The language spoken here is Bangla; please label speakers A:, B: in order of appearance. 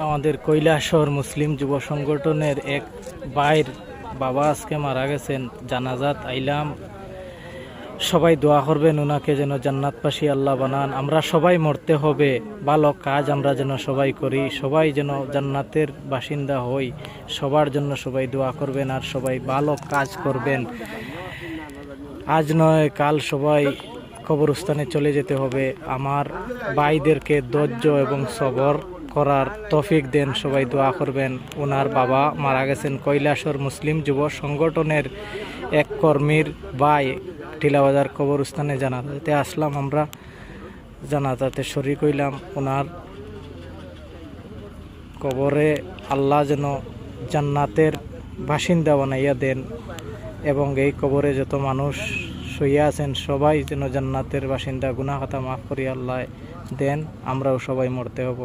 A: আমাদের কৈলাসহর মুসলিম যুব সংগঠনের এক ভাইয়ের বাবা আজকে মারা গেছেন। জানাজাত আইলাম, সবাই দোয়া করবেন ওনাকে যেন জান্নাতবাসী আল্লাহ বানান। আমরা সবাই মরতে হবে, ভালো কাজ আমরা যেন সবাই করি, সবাই যেন জান্নাতের বাসিন্দা হই। সবার জন্য সবাই দোয়া করবেন আর সবাই ভালো কাজ করবেন। আজ নয় কাল সবাই কবরস্থানে চলে যেতে হবে। আমার ভাইদেরকে ধৈর্য এবং সবর করার তৌফিক দেন, সবাই দোয়া করবেন। ওনার বাবা মারা গেছেন। কৈলাসহর মুসলিম যুব সংগঠনের এক কর্মীর ভাই টিলাবাজার কবরস্থানে জানাজাতে আসলাম। আমরা জানাজাতে শরীক হইলাম। ওনার কবরে আল্লাহ যেন জান্নাতের বাসিন্দা বানাইয়া দেন এবং এই কবরে যত মানুষ শুইয়া আছেন সবাই যেন জান্নাতের বাসিন্দা, গুনাহ খাতা মাফ করিয়া আল্লাহ দেন। আমরাও সবাই মরতে হব।